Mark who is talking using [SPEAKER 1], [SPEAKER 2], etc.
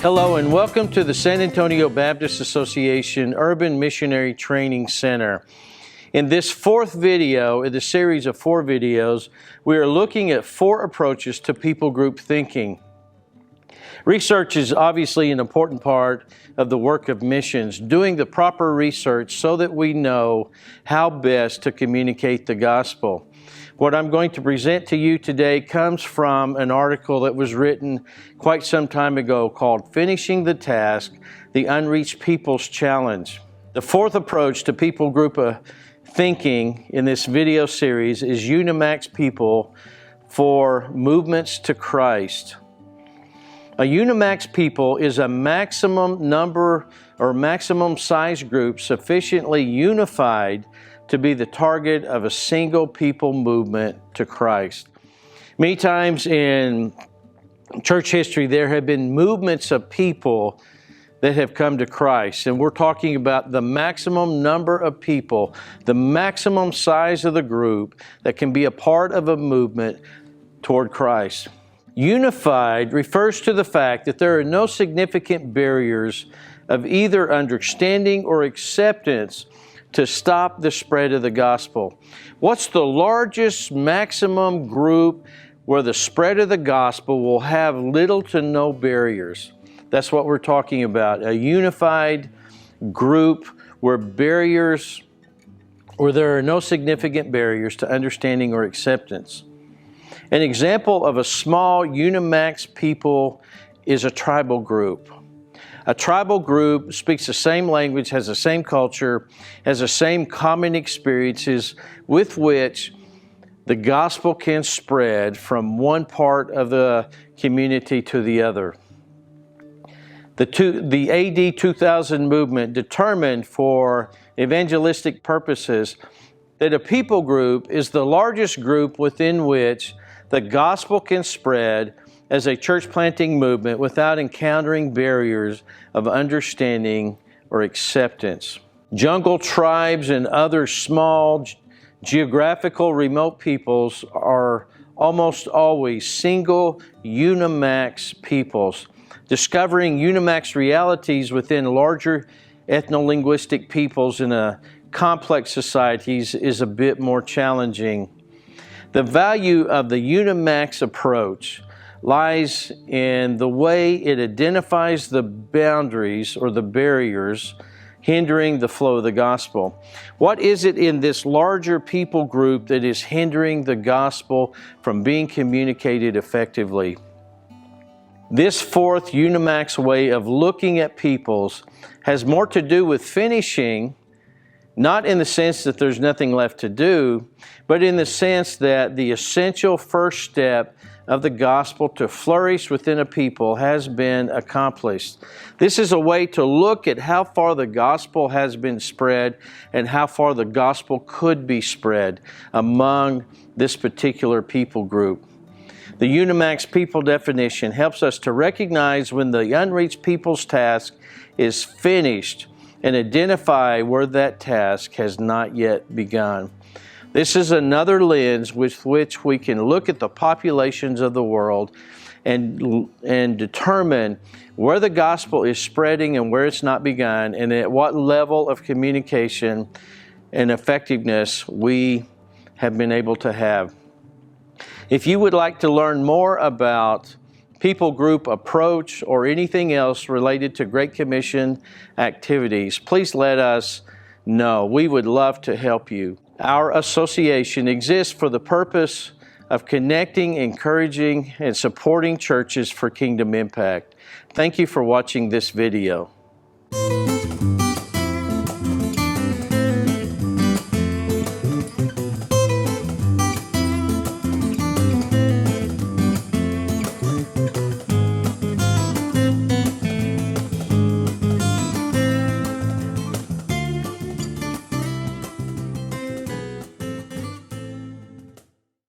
[SPEAKER 1] Hello and welcome to the San Antonio Baptist Association Urban Missionary Training Center. In this fourth video in the series of 4 videos, we are looking at 4 approaches to people group thinking. Research is obviously an important part of the work of missions, doing the proper research so that we know how best to communicate the gospel. What I'm going to present to you today comes from an article that was written quite some time ago called Finishing the Task, the Unreached People's Challenge. The 4th approach to people group thinking in this video series is Unimax people for movements to Christ. A Unimax people is a maximum number or maximum size group sufficiently unified to be the target of a single people movement to Christ. Many times in church history, there have been movements of people that have come to Christ. And we're talking about the maximum number of people, the maximum size of the group that can be a part of a movement toward Christ. Unified refers to the fact that there are no significant barriers of either understanding or acceptance to stop the spread of the gospel. What's the largest maximum group where the spread of the gospel will have little to no barriers? That's what we're talking about, a unified group where there are no significant barriers to understanding or acceptance. An example of a small Unimax people is a tribal group. A tribal group speaks the same language, has the same culture, has the same common experiences with which the gospel can spread from one part of the community to the other. The AD 2000 movement determined for evangelistic purposes that a people group is the largest group within which the gospel can spread as a church planting movement without encountering barriers of understanding or acceptance. Jungle tribes and other small geographical remote peoples are almost always single Unimax peoples. Discovering Unimax realities within larger ethno-linguistic peoples in a complex societies is a bit more challenging. The value of the Unimax approach lies in the way it identifies the boundaries or the barriers hindering the flow of the gospel. What is it in this larger people group that is hindering the gospel from being communicated effectively? This 4th Unimax way of looking at peoples has more to do with finishing, not in the sense that there's nothing left to do, but in the sense that the essential first step of the gospel to flourish within a people has been accomplished. This is a way to look at how far the gospel has been spread and how far the gospel could be spread among this particular people group. The Unimax people definition helps us to recognize when the unreached people's task is finished and identify where that task has not yet begun. This is another lens with which we can look at the populations of the world and determine where the gospel is spreading and where it's not begun, and at what level of communication and effectiveness we have been able to have. If you would like to learn more about people group approach or anything else related to Great Commission activities, please let us know. We would love to help you. Our association exists for the purpose of connecting, encouraging, and supporting churches for kingdom impact. Thank you for watching this video.